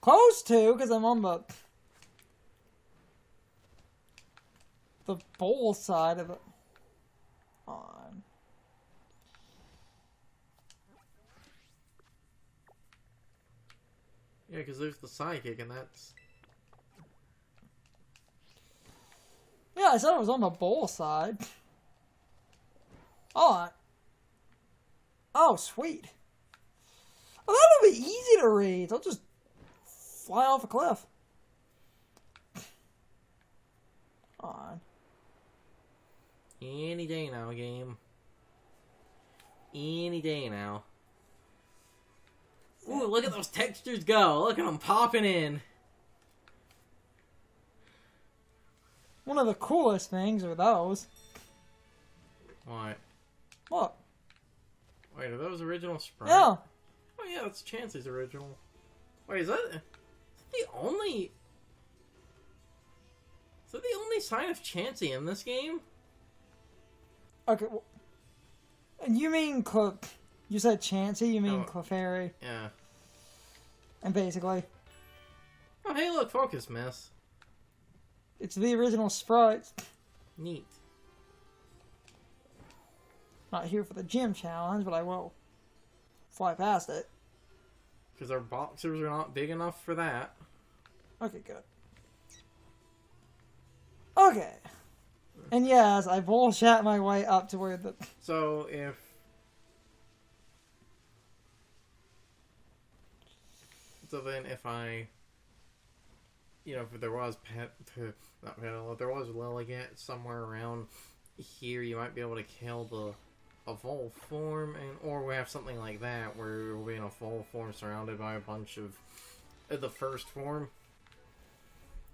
Close to, because I'm on the bowl side of it. On. Yeah, because there's the psychic, and that's... Yeah, I said it was on the bowl side. Oh, oh, sweet. Oh, that'll be easy to read. I'll just fly off a cliff. On. Any day now, game. Any day now. Ooh, look at those textures go. Look at them popping in. One of the coolest things are those. What? Look. Wait, are those original sprites? Yeah. Oh yeah, that's Chansey's original. Wait, is that the only... Is that the only sign of Chansey in this game? Okay. Well, and you mean you said Chansey? You mean Clefairy? Yeah. And basically, Oh, hey, look, focus miss. it's the original sprites. Neat. Not here for the gym challenge, but I will fly past it. Because our boxers are not big enough for that. Okay, good. Okay. And yes, I bullshit my way up to where the... So, if... So then if I... You know, if there was not Petal, if there was Lilligant somewhere around here, you might be able to kill the evolved form, or we have something like that, where we'll be in a full form surrounded by a bunch of the first form.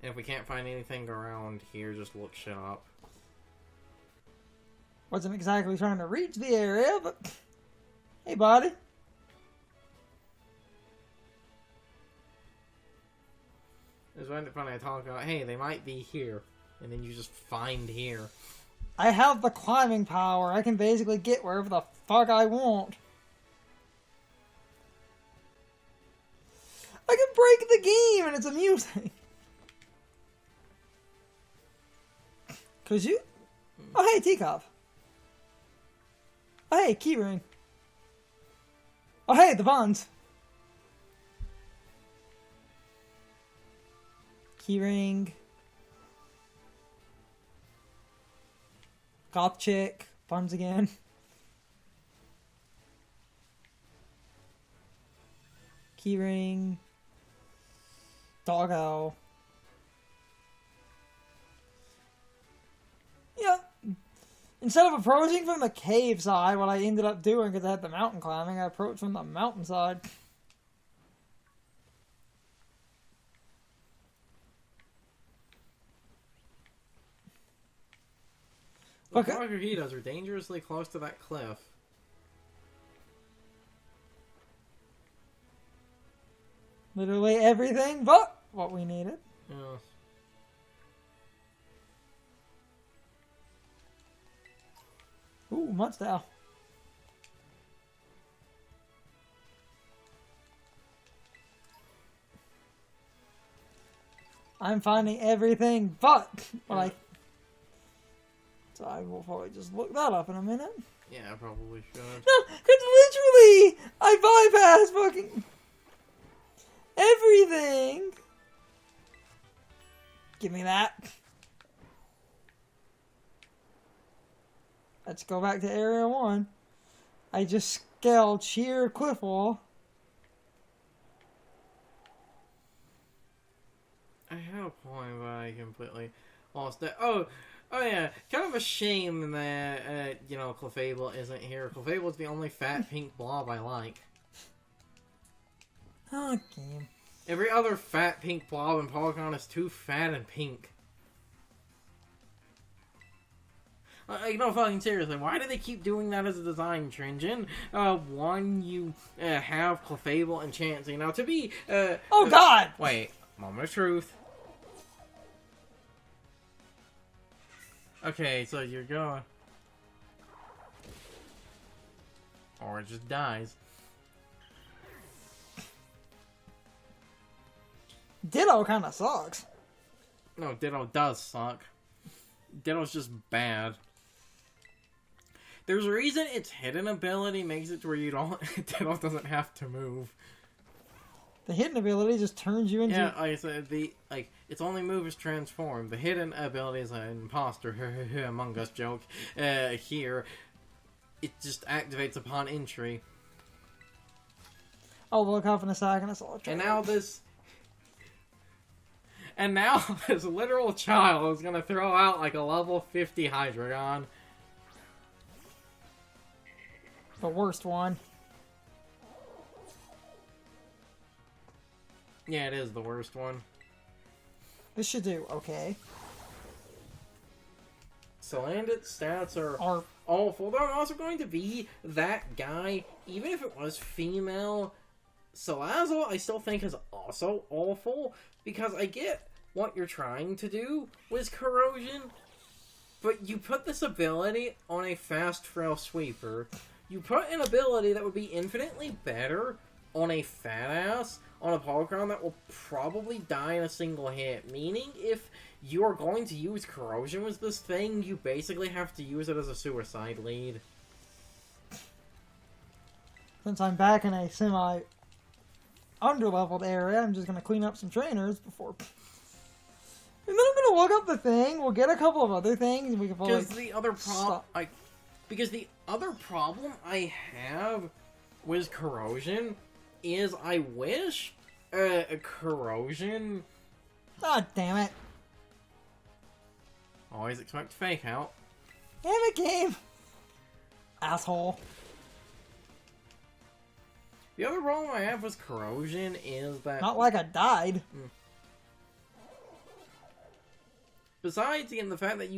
And if we can't find anything around here, just look shit up. Wasn't exactly trying to reach the area, but... Hey, buddy. It's funny I talk about, hey, they might be here. And then you just find here. I have the climbing power. I can basically get wherever the fuck I want. I can break the game and it's amusing. Cause you... Oh, hey, teacup. Oh, hey, keyring. Oh, hey, the buns. Keyring. Goth chick. Buns again. Keyring. Doggo. Yeah. Instead of approaching from the cave side, what I ended up doing, because I had the mountain climbing, I approached from the mountain side. The Pokehitas are dangerously close to that cliff. Literally everything but what we needed. Yeah. Ooh, Mudstyle. I'm finding everything but what I... So I will probably just look that up in a minute. Yeah, I probably should. No, because literally, I bypassed fucking... everything. Give me that. Let's go back to Area 1. I just scaled sheer cliff wall. I had a point, but I completely lost it. Oh yeah, kind of a shame that, you know, Clefable isn't here. Clefable's the only fat pink blob I like. Okay. Every other fat pink blob in Pokémon is too fat and pink. No, fucking seriously, why do they keep doing that as a design trend? One, you have Clefable and Chansey. Now, to be... oh, God! Wait, moment of truth. Okay, so you're going... Or it just dies. Ditto kind of sucks. No, Ditto does suck. Ditto's just bad. There's a reason its hidden ability makes it to where you don't... Ditto doesn't have to move. The hidden ability just turns you into... Yeah, like I said, its only move is transform. The hidden ability is an imposter Among Us joke. Here, it just activates upon entry. I'll look up in a second. It's all And now this literal child is gonna throw out like a level 50 Hydreigon. the worst one. Yeah, it is the worst one. This should do okay. Salandit's stats are awful. They're also going to be that guy, even if it was female. Salazzle, I still think is also awful, because I get what you're trying to do with Corrosion, but you put this ability on a fast frail sweeper. You put an ability that would be infinitely better on a fat ass, on a Pokémon that will probably die in a single hit. Meaning, if you are going to use Corrosion with this thing, you basically have to use it as a suicide lead. Since I'm back in a semi underleveled area, I'm just gonna clean up some trainers before. And then I'm gonna look up the thing. We'll get a couple of other things, and we can probably. Because the other problem I have with Corrosion is I wish Corrosion. Ah, damn it! Always expect fake out. Damn it, game! Asshole. The other problem I have with Corrosion is that... Not like I died. Besides, again, the fact that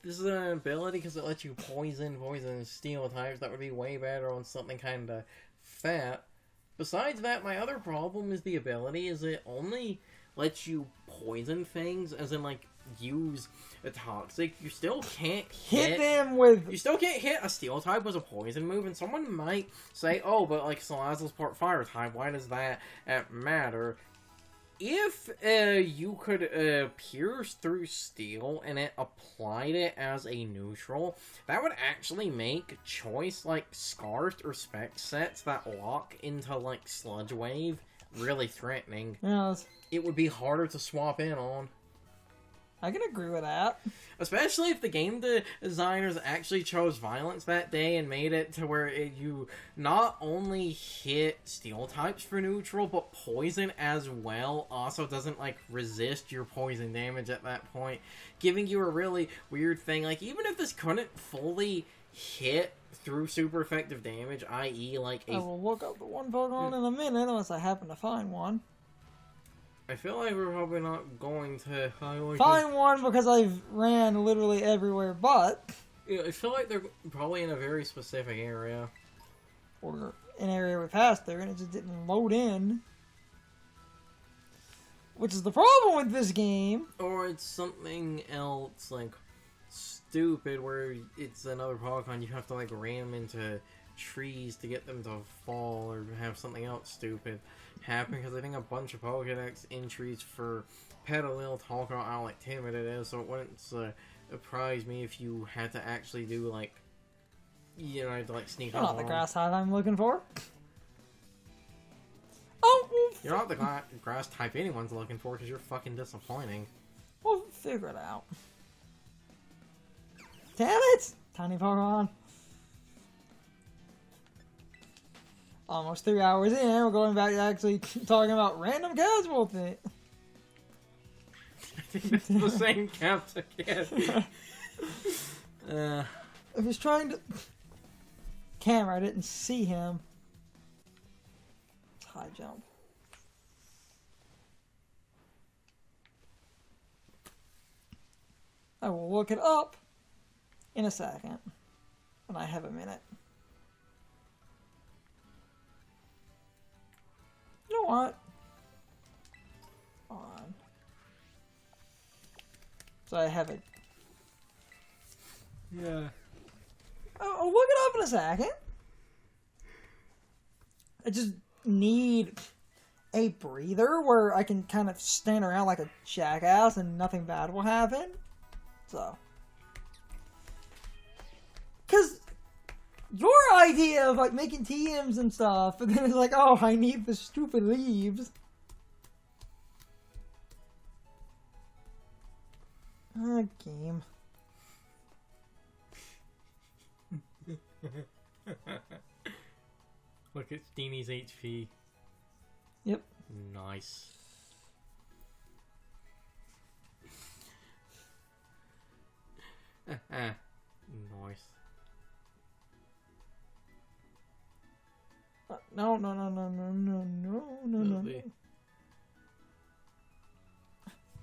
this is an ability because it lets you poison, and steel types, that would be way better on something kind of fat. Besides that, my other problem is the ability is it only lets you poison things, as in, like, use a toxic. You still can't hit them with... You still can't hit a steel type with a poison move, and someone might say, oh, but, like, Salazzle's part fire type, why does that matter? If you could pierce through steel and it applied it as a neutral, that would actually make choice like Scarlet or Spec sets that lock into like Sludge Wave really threatening. Yes. It would be harder to swap in on. I can agree with that. Especially if the game designers actually chose violence that day and made it to where you not only hit steel types for neutral, but poison as well also doesn't, like, resist your poison damage at that point. Giving you a really weird thing. Like, even if this couldn't fully hit through super effective damage, i.e. like a... I will look up the one Pokemon in a minute, unless I happen to find one. I feel like we're probably not going to find one because I've ran literally everywhere but. Yeah, I feel like they're probably in a very specific area. Or an area we passed there and it just didn't load in. Which is the problem with this game. Or it's something else, like, stupid, where it's another Pokemon, you have to, like, ram into trees to get them to fall, or have something else stupid happen, because I think a bunch of Pokedex entries for Petalil talk about how, like, timid it is, so it wouldn't surprise me if you had to actually do, like, you know, to, like, sneak up on not the grass type I'm looking for. Oh, you're not the grass type anyone's looking for, because you're fucking disappointing. We'll figure it out. Damn it! Tiny Pokemon. Almost 3 hours in, we're going back to actually talking about random casual thing. I think that's the same captain again. I was trying to... Camera, I didn't see him. It's high jump. I will look it up in a second. When I have a minute. You know what? On. So I have it. Yeah. I'll look it up in a second. I just need a breather where I can kind of stand around like a jackass and nothing bad will happen. So. Because your idea of like making TMs and stuff, and then it's like, oh, I need the stupid leaves. Game. Look at Steenie's HP. Yep. Nice. Nice. No.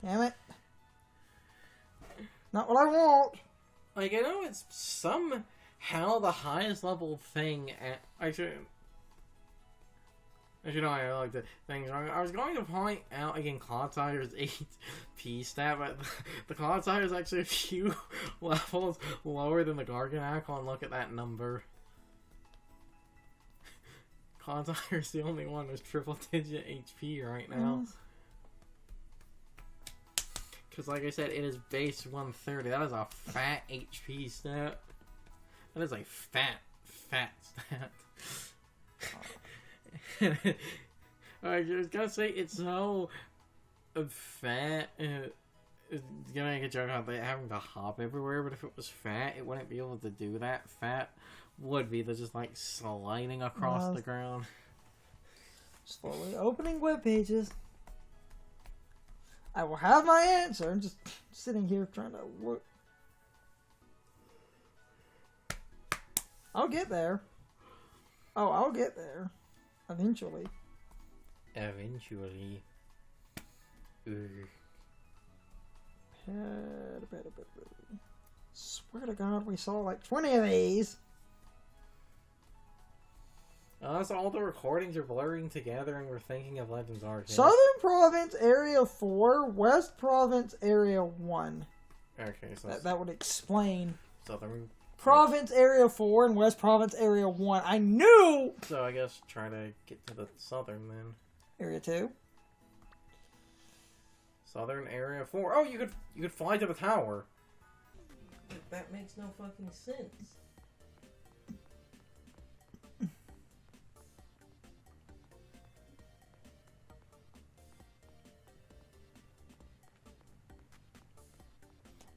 Damn it. Not what I want. Like, I know it's somehow the highest level thing at... Actually, no, I like the things. I was going to point out, again, Cloudsire's HP stat, but the Cloudsire's is actually a few levels lower than the Garganacl, and look at that number. Cloudsire's the only one with triple-digit HP right now. Because, like I said, it is base 130. That is a fat HP stat. That is a fat stat. I was gonna say, it's so fat. It's gonna make a joke about having to hop everywhere, but if it was fat, it wouldn't be able to do that. Fat would be just like sliding across the ground. Slowly opening web pages. I will have my answer. I'm just sitting here trying to work. I'll get there. Oh, I'll get there. Eventually. Eventually. Swear to God, we saw like 20 of these. Unless all the recordings are blurring together and we're thinking of Legends Arceus. Southern Province Area 4, West Province Area 1. Okay, so that would explain. Southern Province Area 4 and West Province Area 1. I knew! So I guess try to get to the southern then. Area 2. Southern Area 4. Oh, you could fly to the tower. That makes no fucking sense.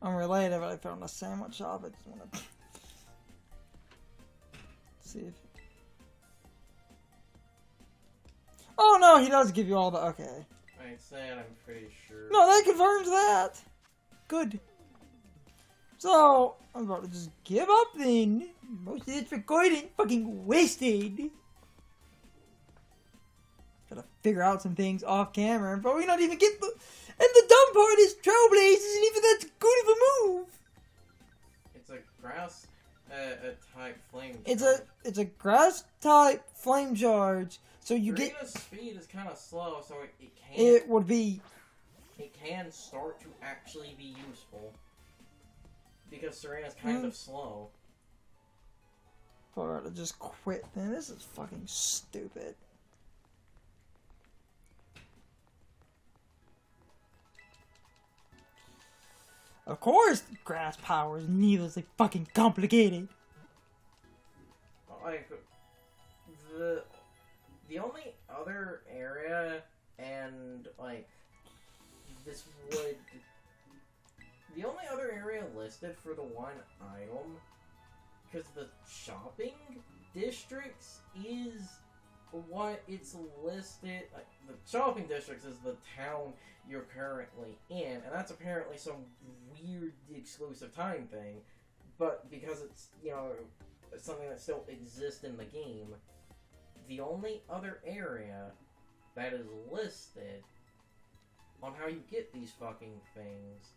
Unrelated, but I found a sandwich shop. I just want to see if... Oh no, he does give you all the... Okay. I said I'm pretty sure. No, that confirms that! Good. So, I'm about to just give up then. Most of this recording fucking wasted. Gotta figure out some things off camera, but we not even get the... And the dumb part is Trailblaze isn't even that good of a move. It's a grass type flame charge. It's a grass type flame charge. So you Serena's get speed is kind of slow, so it can. It would be. It can start to actually be useful because Serena's kind of slow. Alright, to just quit. Then this is fucking stupid. Of course, grass power is needlessly fucking complicated. Like, the only other area, and, like, this would... The only other area listed for the one item, because the shopping districts is what it's listed... Like, the shopping districts is the town you're currently in, and that's apparently some weird exclusive time thing, but because it's, you know, something that still exists in the game, the only other area that is listed on how you get these fucking things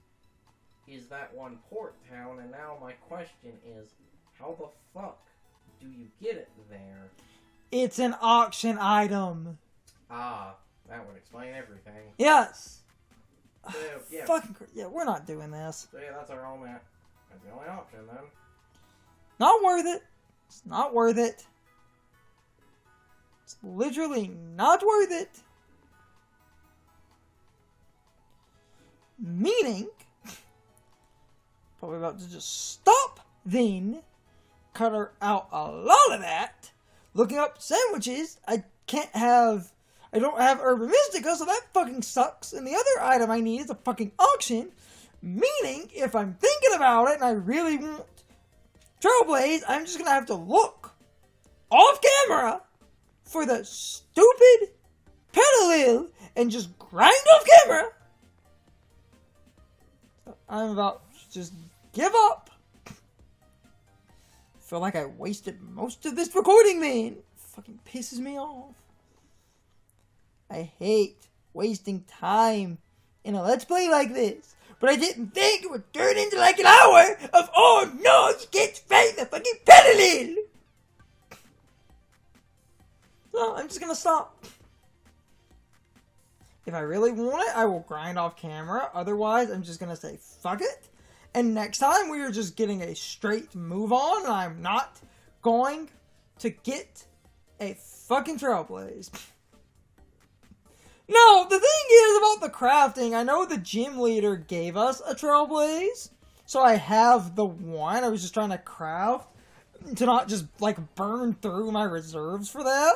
is that one port town, and now my question is, how the fuck do you get it there? It's an auction item. Ah, that would explain everything. Yes. So, yeah. Fucking yeah, we're not doing this. So yeah, that's our only... That's the only option, then. Not worth it. It's not worth it. It's literally not worth it. Meaning, probably about to just stop then, cut her out a lot of that. Looking up sandwiches, I don't have Urban Mystica, so that fucking sucks. And the other item I need is a fucking auction. Meaning, if I'm thinking about it and I really want Trailblaze, I'm just gonna have to look off camera for the stupid Petalil and just grind off camera. So I'm about to just give up. Feel like I wasted most of this recording, man. Fucking pisses me off. I hate wasting time in a Let's Play like this. But I didn't think it would turn into like an hour of, oh no, you can't fight the fucking Petalil. So I'm just gonna stop. If I really want it, I will grind off camera. Otherwise, I'm just gonna say fuck it. And next time, we are just getting a straight move on, and I'm not going to get a fucking Trailblaze. No, the thing is about the crafting, I know the gym leader gave us a Trailblaze, so I have the one. I was just trying to craft to not just, like, burn through my reserves for that.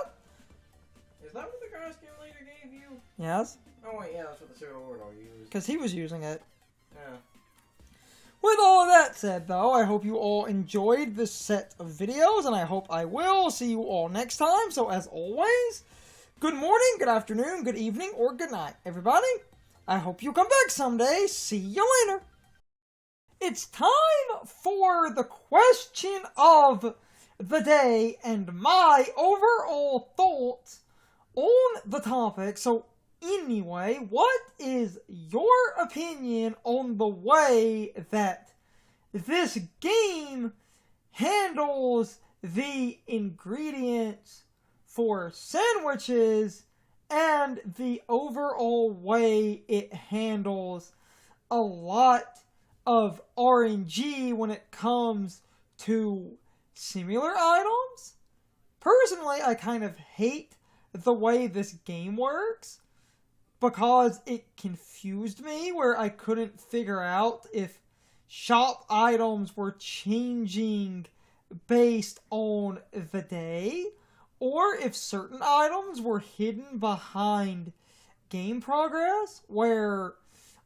Is that what the grass gym leader gave you? Yes. Oh wait, yeah, that's what the Pseudo Lord used. Because he was using it. Yeah. With all of that said, though, I hope you all enjoyed this set of videos, and I hope I will see you all next time. So, as always, good morning, good afternoon, good evening, or good night, everybody. I hope you come back someday. See you later. It's time for the question of the day and my overall thoughts on the topic. So, anyway, what is your opinion on the way that this game handles the ingredients for sandwiches and the overall way it handles a lot of RNG when it comes to similar items? Personally, I kind of hate the way this game works because it confused me where I couldn't figure out if shop items were changing based on the day or if certain items were hidden behind game progress, where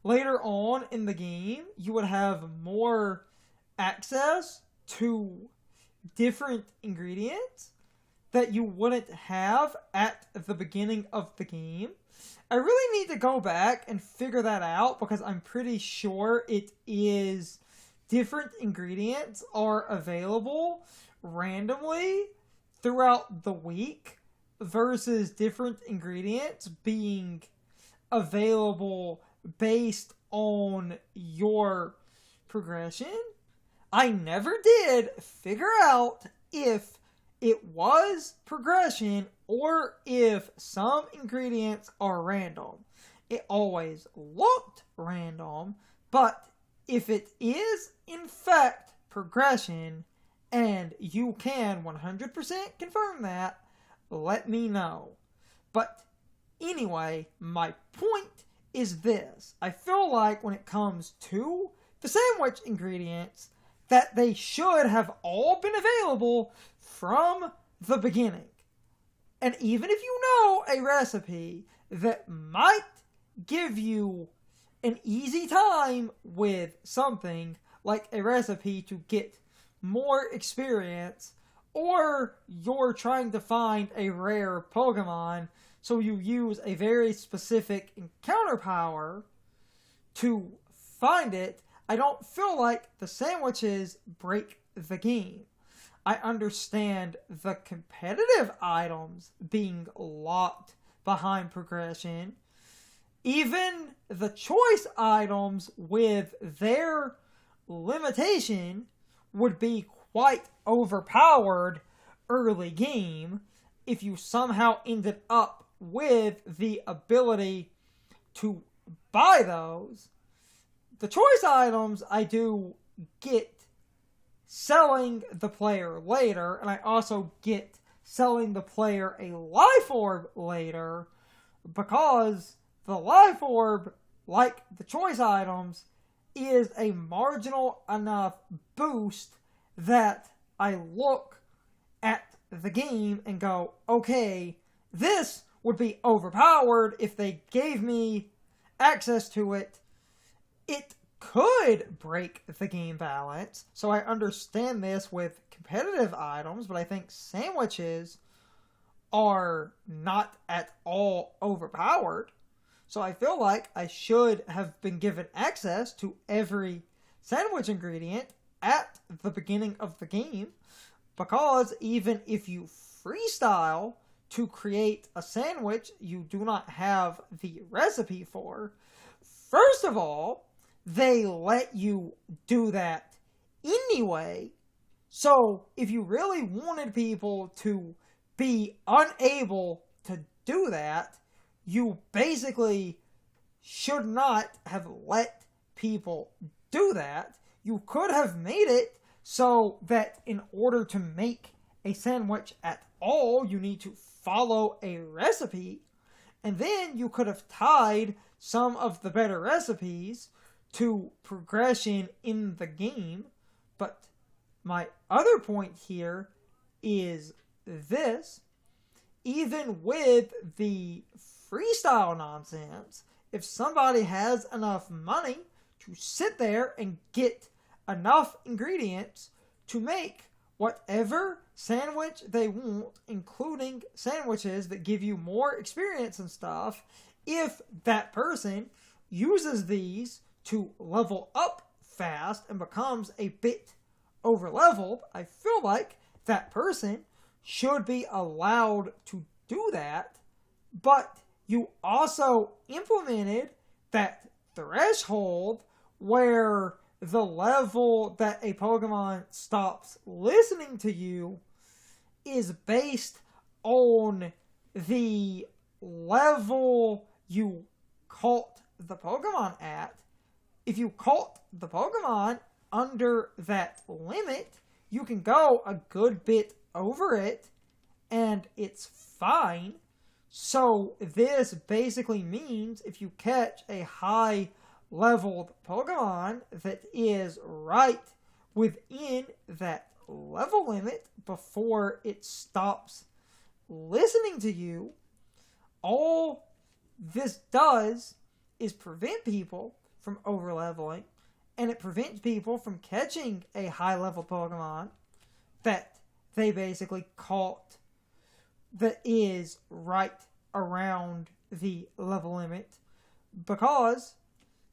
later on in the game you would have more access to different ingredients that you wouldn't have at the beginning of the game. I really need to go back and figure that out because I'm pretty sure it is different ingredients are available randomly throughout the week versus different ingredients being available based on your progression. I never did figure out if it was progression or if some ingredients are random. It always looked random, but if it is in fact progression, and you can 100% confirm that, let me know. But anyway, my point is this. I feel like when it comes to the sandwich ingredients, that they should have all been available from the beginning. And even if you know a recipe that might give you an easy time with something, like a recipe to get more experience, or you're trying to find a rare Pokemon, so you use a very specific encounter power to find it, I don't feel like the sandwiches break the game. I understand the competitive items being locked behind progression. Even the choice items with their limitation would be quite overpowered early game if you somehow ended up with the ability to buy those. The choice items I do get selling the player later, and I also get selling the player a life orb later, because the life orb like the choice items, is a marginal enough boost that I look at the game and go, okay, this would be overpowered if they gave me access to it. It could break the game balance, so I understand this with competitive items, but I think sandwiches are not at all overpowered. So I feel like I should have been given access to every sandwich ingredient at the beginning of the game, because even if you freestyle to create a sandwich you do not have the recipe for, first of all, they let you do that anyway. So if you really wanted people to be unable to do that, you basically should not have let people do that. You could have made it so that in order to make a sandwich at all, you need to follow a recipe, and then you could have tied some of the better recipes to progression in the game. But my other point here is this: even with the freestyle nonsense, if somebody has enough money to sit there and get enough ingredients to make whatever sandwich they want, including sandwiches that give you more experience and stuff, if that person uses these to level up fast and becomes a bit over leveled, I feel like that person should be allowed to do that. But you also implemented that threshold where the level that a Pokemon stops listening to you is based on the level you caught the Pokemon at. If you caught the Pokemon under that limit, you can go a good bit over it, and it's fine. So this basically means if you catch a high leveled Pokemon that is right within that level limit before it stops listening to you, all this does is prevent people from overleveling, and it prevents people from catching a high level Pokemon that they basically caught that is right around the level limit, because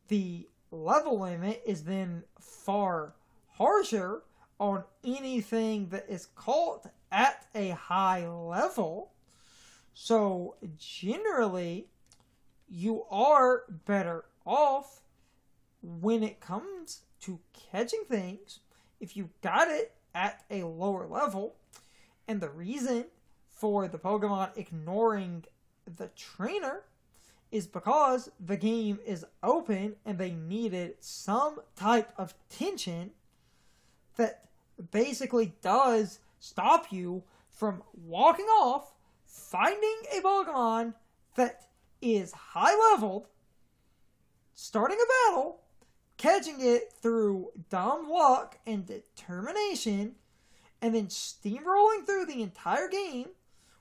the level limit is then far harsher on anything that is caught at a high level. So generally, you are better off when it comes to catching things if you got it at a lower level. And the reason for the Pokemon ignoring the trainer is because the game is open and they needed some type of tension that basically does stop you from walking off, finding a Pokemon that is high leveled, starting a battle, catching it through dumb luck and determination, and then steamrolling through the entire game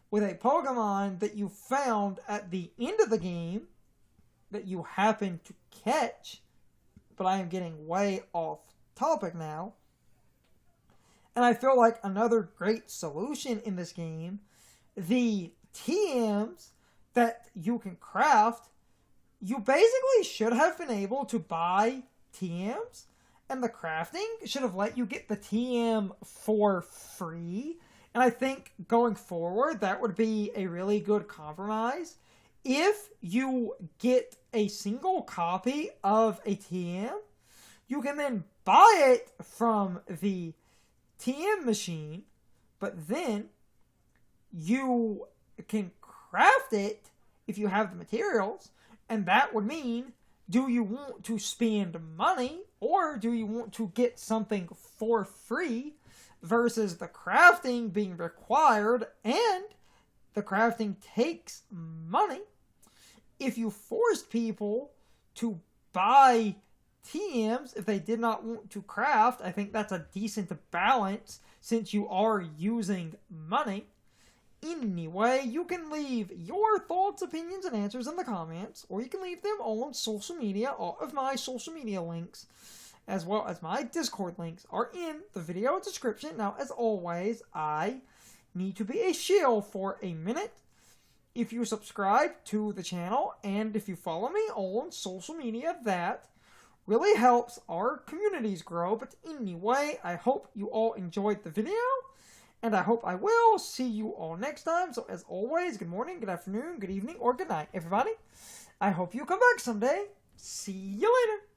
with a Pokemon that you found at the end of the game that you happen to catch. But I am getting way off topic now. And I feel like another great solution in this game, the TMs that you can craft, you basically should have been able to buy TMs, and the crafting should have let you get the TM for free. And I think going forward, that would be a really good compromise. If you get a single copy of a TM, you can then buy it from the TM machine, but then you can craft it if you have the materials, and that would mean, do you want to spend money or do you want to get something for free versus the crafting being required and the crafting takes money? If you forced people to buy TMs if they did not want to craft. I think that's a decent balance since you are using money. Anyway, you can leave your thoughts, opinions, and answers in the comments, or you can leave them on social media. All of my social media links, as well as my Discord links, are in the video description. Now, as always, I need to be a shill for a minute. If you subscribe to the channel, and if you follow me on social media, that really helps our communities grow. But anyway, I hope you all enjoyed the video, and I hope I will see you all next time. So as always, good morning, good afternoon, good evening, or good night, everybody. I hope you come back someday. See you later.